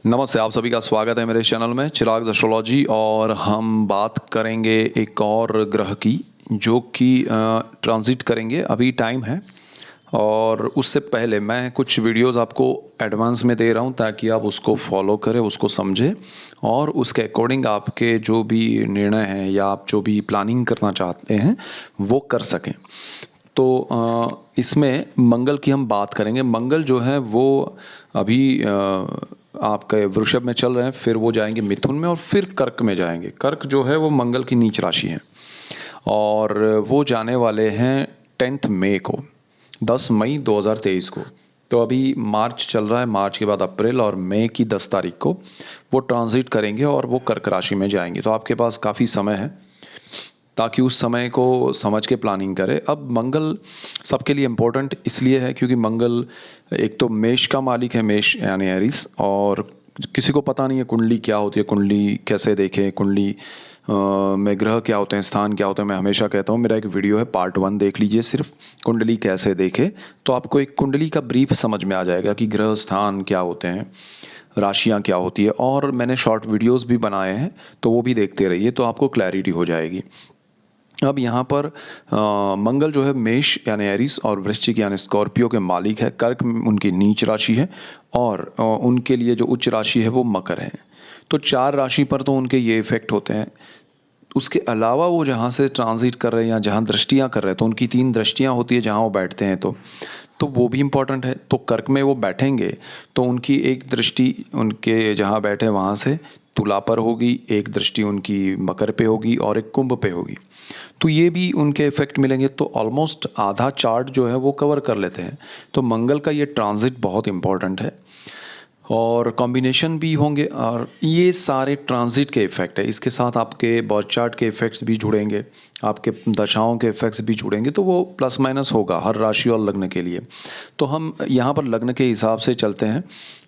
नमस्ते, आप सभी का स्वागत है मेरे चैनल में चिराग एस्ट्रोलॉजी। और हम बात करेंगे एक और ग्रह की जो कि ट्रांजिट करेंगे। अभी टाइम है और उससे पहले मैं कुछ वीडियोस आपको एडवांस में दे रहा हूं ताकि आप उसको फॉलो करें, उसको समझें और उसके अकॉर्डिंग आपके जो भी निर्णय हैं या आप जो भी प्लानिंग करना चाहते हैं वो कर सकें। तो इसमें मंगल की हम बात करेंगे। मंगल जो है वो अभी आपके वृषभ में चल रहे हैं, फिर वो जाएंगे मिथुन में और फिर कर्क में जाएंगे। कर्क जो है वो मंगल की नीच राशि है और वो जाने वाले हैं 10 मई को, 10 मई 2023 को। तो अभी मार्च चल रहा है, मार्च के बाद अप्रैल और मई की 10 तारीख को वो ट्रांजिट करेंगे और वो कर्क राशि में जाएंगे। तो आपके पास काफ़ी समय है ताकि उस समय को समझ के प्लानिंग करें। अब मंगल सबके लिए इम्पोर्टेंट इसलिए है क्योंकि मंगल एक तो मेष का मालिक है, मेष यानी एरिस। और किसी को पता नहीं है कुंडली क्या होती है, कुंडली कैसे देखें, कुंडली में ग्रह क्या होते हैं, स्थान क्या होते हैं। मैं हमेशा कहता हूँ, मेरा एक वीडियो है पार्ट 1 देख लीजिए, सिर्फ कुंडली कैसे देखें, तो आपको एक कुंडली का ब्रीफ समझ में आ जाएगा कि ग्रह स्थान क्या होते हैं, राशियाँ क्या होती है। और मैंने शॉर्ट वीडियोस भी बनाए हैं तो वो भी देखते रहिए तो आपको क्लैरिटी हो जाएगी। अब यहाँ पर मंगल जो है मेष यानी एरिस और वृश्चिक यानी स्कॉर्पियो के मालिक है। कर्क उनकी नीच राशि है और उनके लिए जो उच्च राशि है वो मकर है। तो 4 राशि पर तो उनके ये इफेक्ट होते हैं। उसके अलावा वो जहाँ से ट्रांजिट कर रहे हैं या जहाँ दृष्टियाँ कर रहे हैं तो उनकी 3 दृष्टियाँ होती है जहाँ वो बैठते हैं, तो वो भी इम्पोर्टेंट है। तो कर्क में वो बैठेंगे तो उनकी एक दृष्टि उनके जहाँ बैठे वहाँ से तुला पर होगी, एक दृष्टि उनकी मकर पे होगी और एक कुंभ पे होगी। तो ये भी उनके इफेक्ट मिलेंगे। तो ऑलमोस्ट आधा चार्ट जो है वो कवर कर लेते हैं। तो मंगल का ये ट्रांजिट बहुत इम्पोर्टेंट है और कॉम्बिनेशन भी होंगे और ये सारे ट्रांजिट के इफ़ेक्ट है। इसके साथ आपके बर्थ चार्ट के इफ़ेक्ट्स भी जुड़ेंगे, आपके दशाओं के इफ़ेक्ट्स भी जुड़ेंगे। तो वो प्लस माइनस होगा हर राशि और लग्न के लिए। तो हम यहाँ पर लग्न के हिसाब से चलते हैं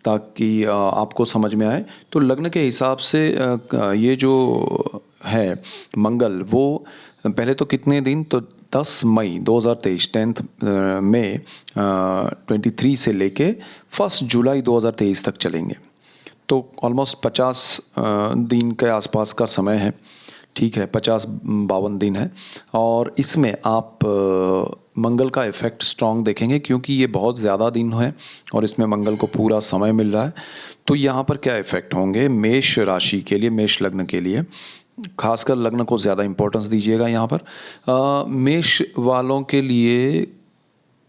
ताकि आपको समझ में आए। तो लग्न के हिसाब से ये जो है मंगल वो पहले तो कितने दिन, तो 10 मई 2023, 10 मई 23 से लेके 1 जुलाई 2023 तक चलेंगे। तो ऑलमोस्ट 50 दिन के आसपास का समय है। ठीक है, 50-52 दिन है। और इसमें आप मंगल का इफ़ेक्ट स्ट्रॉन्ग देखेंगे क्योंकि ये बहुत ज़्यादा दिन है और इसमें मंगल को पूरा समय मिल रहा है। तो यहाँ पर क्या इफ़ेक्ट होंगे मेष राशि के लिए, मेष लग्न के लिए खासकर लग्न को ज़्यादा इम्पोर्टेंस दीजिएगा यहाँ पर। मेष वालों के लिए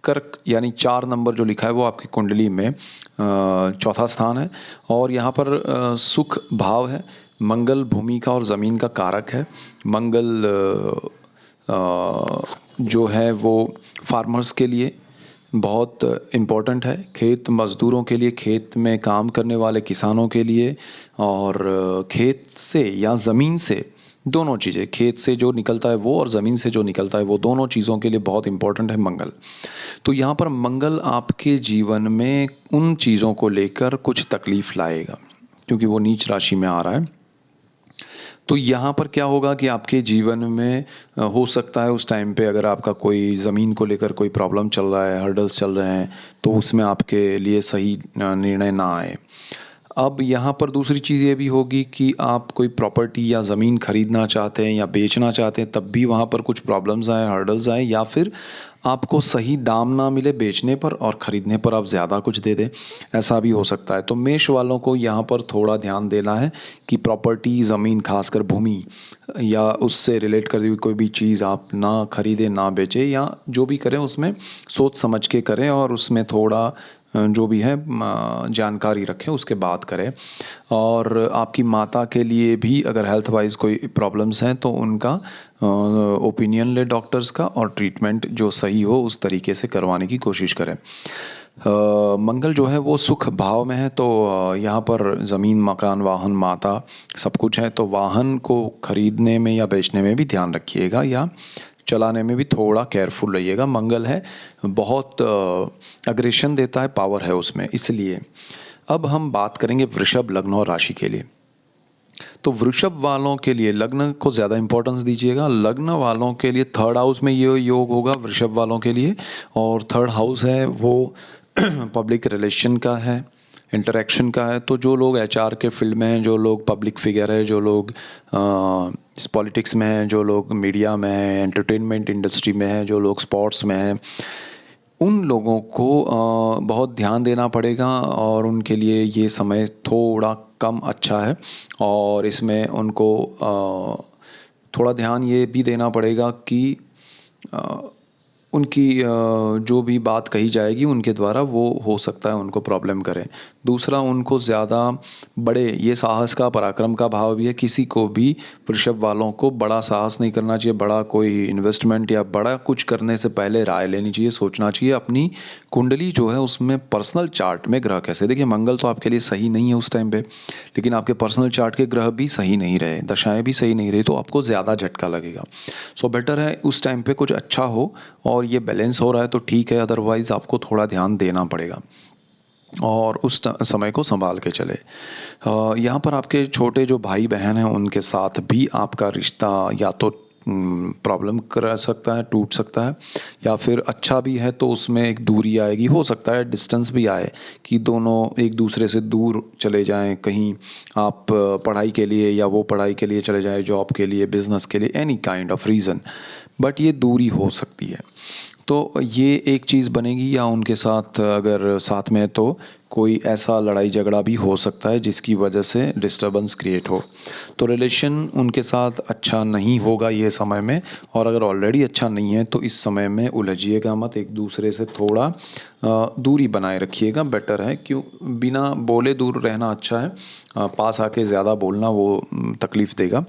कर्क यानी 4 नंबर जो लिखा है वो आपकी कुंडली में चौथा स्थान है और यहाँ पर सुख भाव है। मंगल भूमि का और ज़मीन का कारक है। मंगल जो है वो फार्मर्स के लिए बहुत इम्पोर्टेंट है, खेत मज़दूरों के लिए, खेत में काम करने वाले किसानों के लिए। और खेत से या ज़मीन से, दोनों चीज़ें, खेत से जो निकलता है वो और ज़मीन से जो निकलता है वो, दोनों चीज़ों के लिए बहुत इम्पोर्टेंट है मंगल। तो यहाँ पर मंगल आपके जीवन में उन चीज़ों को लेकर कुछ तकलीफ़ लाएगा क्योंकि वो नीच राशि में आ रहा है। तो यहाँ पर क्या होगा कि आपके जीवन में हो सकता है उस टाइम पे अगर आपका कोई ज़मीन को लेकर कोई प्रॉब्लम चल रहा है, हर्डल्स चल रहे हैं, तो उसमें आपके लिए सही निर्णय ना आए। अब यहाँ पर दूसरी चीज़ ये भी होगी कि आप कोई प्रॉपर्टी या ज़मीन खरीदना चाहते हैं या बेचना चाहते हैं, तब भी वहाँ पर कुछ प्रॉब्लम्स आए, हर्डल्स आए, या फिर आपको सही दाम ना मिले बेचने पर और ख़रीदने पर आप ज़्यादा कुछ दे दें, ऐसा भी हो सकता है। तो मेष वालों को यहाँ पर थोड़ा ध्यान देना है कि प्रॉपर्टी, ज़मीन, खासकर भूमि या उससे रिलेट करती हुई कोई भी चीज़ आप ना खरीदें, ना बेचें, या जो भी करें उसमें सोच समझ के करें और उसमें थोड़ा जो भी है जानकारी रखें, उसके बाद करें। और आपकी माता के लिए भी अगर हेल्थ वाइज कोई प्रॉब्लम्स हैं तो उनका ओपिनियन ले डॉक्टर्स का और ट्रीटमेंट जो सही हो उस तरीके से करवाने की कोशिश करें। मंगल जो है वो सुख भाव में है तो यहाँ पर ज़मीन, मकान, वाहन, माता सब कुछ है। तो वाहन को खरीदने में या बेचने में भी ध्यान रखिएगा या चलाने में भी थोड़ा केयरफुल रहिएगा। मंगल है बहुत अग्रेशन देता है, पावर है उसमें, इसलिए। अब हम बात करेंगे वृषभ लग्न और राशि के लिए। तो वृषभ वालों के लिए लग्न को ज़्यादा इंपॉर्टेंस दीजिएगा। लग्न वालों के लिए 3rd हाउस में ये योग होगा वृषभ वालों के लिए, और 3rd हाउस है वो पब्लिक रिलेशन का है, इंटरेक्शन का है। तो जो लोग एचआर के फील्ड में हैं, जो लोग पब्लिक फिगर है, जो लोग पॉलिटिक्स में हैं, जो लोग मीडिया में हैं, एंटरटेनमेंट इंडस्ट्री में हैं, जो लोग स्पोर्ट्स में हैं, उन लोगों को बहुत ध्यान देना पड़ेगा और उनके लिए ये समय थोड़ा कम अच्छा है। और इसमें उनको थोड़ा ध्यान ये भी देना पड़ेगा कि उनकी जो भी बात कही जाएगी उनके द्वारा वो हो सकता है उनको प्रॉब्लम करे। दूसरा, उनको ज़्यादा बड़े, ये साहस का पराक्रम का भाव भी है, किसी को भी वृषभ वालों को बड़ा साहस नहीं करना चाहिए। बड़ा कोई इन्वेस्टमेंट या बड़ा कुछ करने से पहले राय लेनी चाहिए, सोचना चाहिए। अपनी कुंडली जो है उसमें पर्सनल चार्ट में ग्रह कैसे, देखिए मंगल तो आपके लिए सही नहीं है उस टाइम पे, लेकिन आपके पर्सनल चार्ट के ग्रह भी सही नहीं रहे, दशाएं भी सही नहीं रही, तो आपको ज़्यादा झटका लगेगा। सो बेटर है उस टाइम पे कुछ अच्छा हो और ये बैलेंस हो रहा है तो ठीक है, अदरवाइज़ आपको थोड़ा ध्यान देना पड़ेगा और उस समय को संभाल के चले। यहाँ पर आपके छोटे जो भाई बहन हैं उनके साथ भी आपका रिश्ता या तो प्रॉब्लम कर सकता है, टूट सकता है, या फिर अच्छा भी है तो उसमें एक दूरी आएगी। हो सकता है डिस्टेंस भी आए कि दोनों एक दूसरे से दूर चले जाएं, कहीं आप पढ़ाई के लिए या वो पढ़ाई के लिए चले जाएं, जॉब के लिए, बिजनेस के लिए, any kind of reason, but ये दूरी हो सकती है। तो ये एक चीज़ बनेगी, या उनके साथ अगर साथ में है तो कोई ऐसा लड़ाई झगड़ा भी हो सकता है जिसकी वजह से डिस्टरबेंस क्रिएट हो। तो रिलेशन उनके साथ अच्छा नहीं होगा ये समय में, और अगर ऑलरेडी अच्छा नहीं है तो इस समय में उलझिएगा मत, एक दूसरे से थोड़ा दूरी बनाए रखिएगा, बेटर है। क्यों, बिना बोले दूर रहना अच्छा है, पास आके ज़्यादा बोलना वो तकलीफ़ देगा।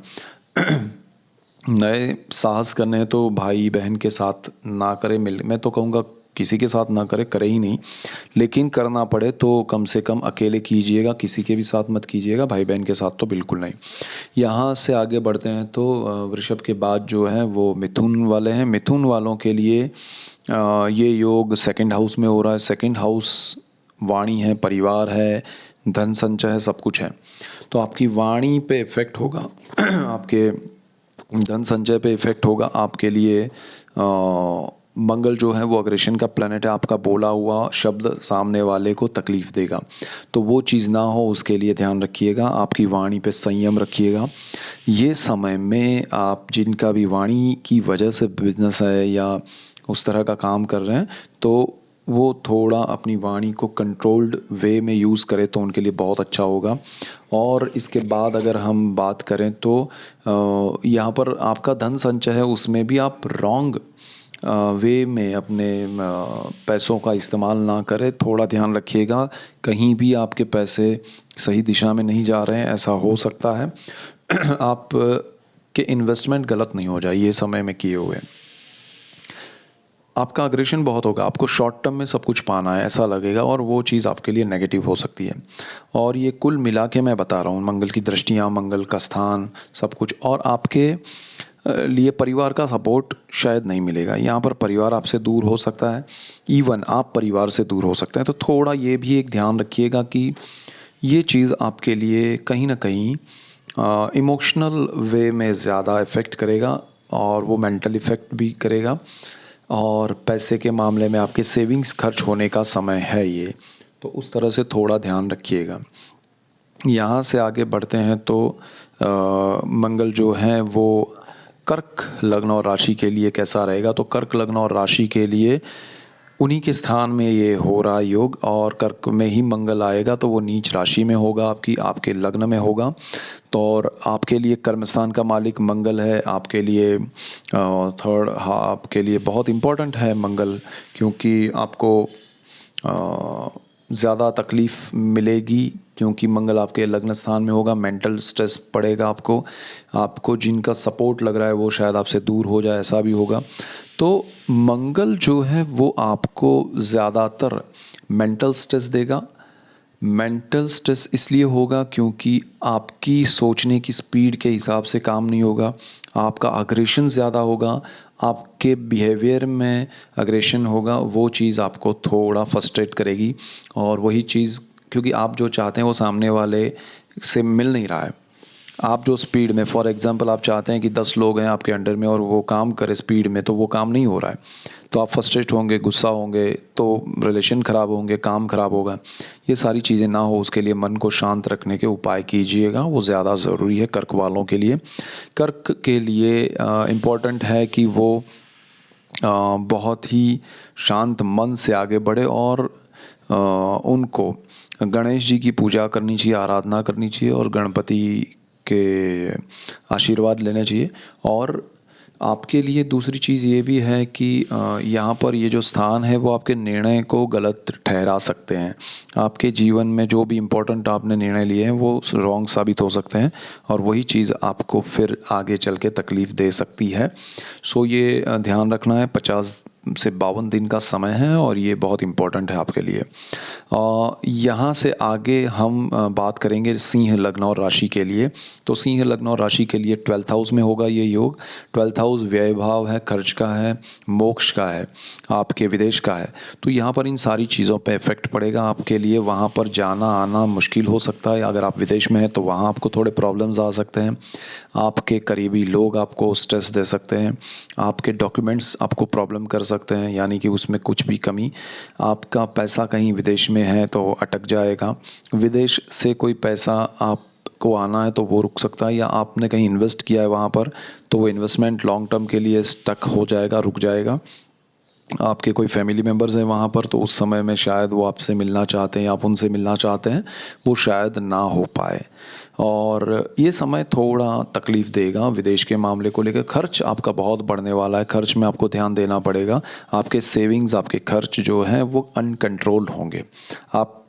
नए साहस करने हैं तो भाई बहन के साथ ना करें, मैं तो कहूँगा किसी के साथ ना करे, करे ही नहीं, लेकिन करना पड़े तो कम से कम अकेले कीजिएगा, किसी के भी साथ मत कीजिएगा, भाई बहन के साथ तो बिल्कुल नहीं। यहाँ से आगे बढ़ते हैं तो वृषभ के बाद जो है वो मिथुन वाले हैं। मिथुन वालों के लिए ये योग सेकंड हाउस में हो रहा है। सेकंड हाउस वाणी है, परिवार है, धन संचय है, सब कुछ है। तो आपकी वाणी पे इफ़ेक्ट होगा आपके धन संचय पे इफ़ेक्ट होगा। आपके लिए मंगल जो है वो अग्रेशन का प्लैनेट है, आपका बोला हुआ शब्द सामने वाले को तकलीफ़ देगा, तो वो चीज़ ना हो उसके लिए ध्यान रखिएगा, आपकी वाणी पे संयम रखिएगा। ये समय में आप जिनका भी वाणी की वजह से बिजनेस है या उस तरह का काम कर रहे हैं, तो वो थोड़ा अपनी वाणी को कंट्रोल्ड वे में यूज़ करें तो उनके लिए बहुत अच्छा होगा। और इसके बाद अगर हम बात करें तो यहाँ पर आपका धन संचय है, उसमें भी आप रॉन्ग वे में अपने पैसों का इस्तेमाल ना करें, थोड़ा ध्यान रखिएगा, कहीं भी आपके पैसे सही दिशा में नहीं जा रहे हैं, ऐसा हो सकता है। आप के इन्वेस्टमेंट गलत नहीं हो जाए ये समय में किए हुए। आपका अग्रेशन बहुत होगा, आपको शॉर्ट टर्म में सब कुछ पाना है ऐसा लगेगा, और वो चीज़ आपके लिए नेगेटिव हो सकती है। और ये कुल मिला के मैं बता रहा हूँ, मंगल की दृष्टियाँ, मंगल का स्थान, सब कुछ, और आपके लिए परिवार का सपोर्ट शायद नहीं मिलेगा। यहाँ पर परिवार आपसे दूर हो सकता है, इवन आप परिवार से दूर हो सकते हैं। तो थोड़ा ये भी एक ध्यान रखिएगा कि ये चीज़ आपके लिए कहीं ना कहीं इमोशनल वे में ज़्यादा इफ़ेक्ट करेगा, और वो मेंटल इफ़ेक्ट भी करेगा। और पैसे के मामले में आपके सेविंग्स खर्च होने का समय है ये, तो उस तरह से थोड़ा ध्यान रखिएगा। यहाँ से आगे बढ़ते हैं तो मंगल जो है वो कर्क लग्न और राशि के लिए कैसा रहेगा। तो कर्क लग्न और राशि के लिए उन्हीं के स्थान में ये हो रहा योग, और कर्क में ही मंगल आएगा तो वो नीच राशि में होगा, आपके लग्न में होगा। तो और आपके लिए कर्मस्थान का मालिक मंगल है, आपके लिए थर्ड, आपके लिए बहुत इम्पोर्टेंट है मंगल, क्योंकि आपको ज़्यादा तकलीफ़ मिलेगी, क्योंकि मंगल आपके लग्न स्थान में होगा। मेंटल स्ट्रेस पड़ेगा आपको जिनका सपोर्ट लग रहा है वो शायद आपसे दूर हो जाए, ऐसा भी होगा। तो मंगल जो है वो आपको ज़्यादातर मेंटल स्ट्रेस देगा। मेंटल स्ट्रेस इसलिए होगा क्योंकि आपकी सोचने की स्पीड के हिसाब से काम नहीं होगा, आपका अग्रेशन ज़्यादा होगा, आपके बिहेवियर में अग्रेशन होगा, वो चीज़ आपको थोड़ा फ्रस्ट्रेट करेगी। और वही चीज़, क्योंकि आप जो चाहते हैं वो सामने वाले से मिल नहीं रहा है, आप जो स्पीड में, फॉर एग्जांपल आप चाहते हैं कि 10 लोग हैं आपके अंडर में और वो काम करे स्पीड में, तो वो काम नहीं हो रहा है, तो आप फ्रस्ट्रेट होंगे, गुस्सा होंगे, तो रिलेशन ख़राब होंगे, काम ख़राब होगा। ये सारी चीज़ें ना हो उसके लिए मन को शांत रखने के उपाय कीजिएगा, वो ज़्यादा ज़रूरी है कर्क वालों के लिए। कर्क के लिए इम्पॉर्टेंट है कि वो बहुत ही शांत मन से आगे बढ़े और उनको गणेश जी की पूजा करनी चाहिए, आराधना करनी चाहिए और गणपति के आशीर्वाद लेने चाहिए। और आपके लिए दूसरी चीज़ ये भी है कि यहाँ पर ये जो स्थान है वो आपके निर्णय को गलत ठहरा सकते हैं। आपके जीवन में जो भी इम्पोर्टेंट आपने निर्णय लिए हैं वो रॉन्ग साबित हो सकते हैं और वही चीज़ आपको फिर आगे चल के तकलीफ़ दे सकती है। सो ये ध्यान रखना है। 50 से 52 दिन का समय है और ये बहुत इम्पोर्टेंट है आपके लिए। यहाँ से आगे हम बात करेंगे सिंह लग्न और राशि के लिए। तो सिंह लग्न और राशि के लिए 12th हाउस में होगा ये योग। 12th हाउस व्यय भाव है, खर्च का है, मोक्ष का है, आपके विदेश का है। तो यहाँ पर इन सारी चीज़ों पे इफ़ेक्ट पड़ेगा आपके लिए। वहाँ पर जाना आना मुश्किल हो सकता है। अगर आप विदेश में हैं तो वहाँ आपको थोड़े प्रॉब्लम्स आ सकते हैं। आपके करीबी लोग आपको स्ट्रेस दे सकते हैं। आपके डॉक्यूमेंट्स आपको प्रॉब्लम कर सकते हैं, यानी कि उसमें कुछ भी कमी। आपका पैसा कहीं विदेश में है तो अटक जाएगा। विदेश से कोई पैसा आपको आना है तो वो रुक सकता है, या आपने कहीं इन्वेस्ट किया है वहाँ पर तो वो इन्वेस्टमेंट लॉन्ग टर्म के लिए स्टक हो जाएगा, रुक जाएगा। आपके कोई फैमिली मेम्बर्स हैं वहाँ पर तो उस समय में शायद वो आपसे मिलना चाहते हैं या आप उनसे मिलना चाहते हैं, वो शायद ना हो पाए। और ये समय थोड़ा तकलीफ़ देगा विदेश के मामले को लेकर। खर्च आपका बहुत बढ़ने वाला है, खर्च में आपको ध्यान देना पड़ेगा। आपके सेविंग्स, आपके खर्च जो हैं वो अनकंट्रोल्ड होंगे। आप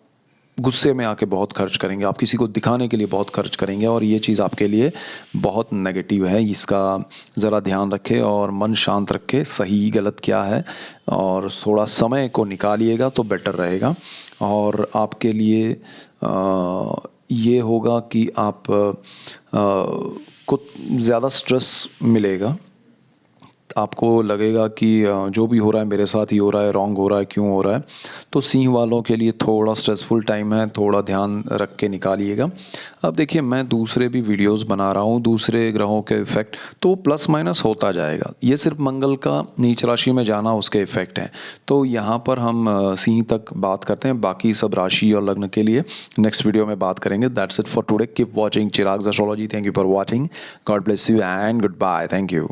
गुस्से में आके बहुत खर्च करेंगे, आप किसी को दिखाने के लिए बहुत खर्च करेंगे और ये चीज़ आपके लिए बहुत नेगेटिव है। इसका ज़रा ध्यान रखें और मन शांत रखें, सही गलत क्या है, और थोड़ा समय को निकालिएगा तो बेटर रहेगा। और आपके लिए ये होगा कि आप को ज़्यादा स्ट्रेस मिलेगा। आपको लगेगा कि जो भी हो रहा है मेरे साथ ही हो रहा है, रॉन्ग हो रहा है, क्यों हो रहा है। तो सिंह वालों के लिए थोड़ा स्ट्रेसफुल टाइम है, थोड़ा ध्यान रख के निकालिएगा। अब देखिए, मैं दूसरे भी वीडियोस बना रहा हूँ दूसरे ग्रहों के इफ़ेक्ट, तो प्लस माइनस होता जाएगा। ये सिर्फ मंगल का नीच राशि में जाना उसके इफ़ेक्ट हैं। तो यहाँ पर हम सिंह तक बात करते हैं, बाकी सब राशि और लग्न के लिए नेक्स्ट वीडियो में बात करेंगे। That's it for today. Keep watching Chirag's astrology. Thank you for watching. God bless you and good bye. Thank you.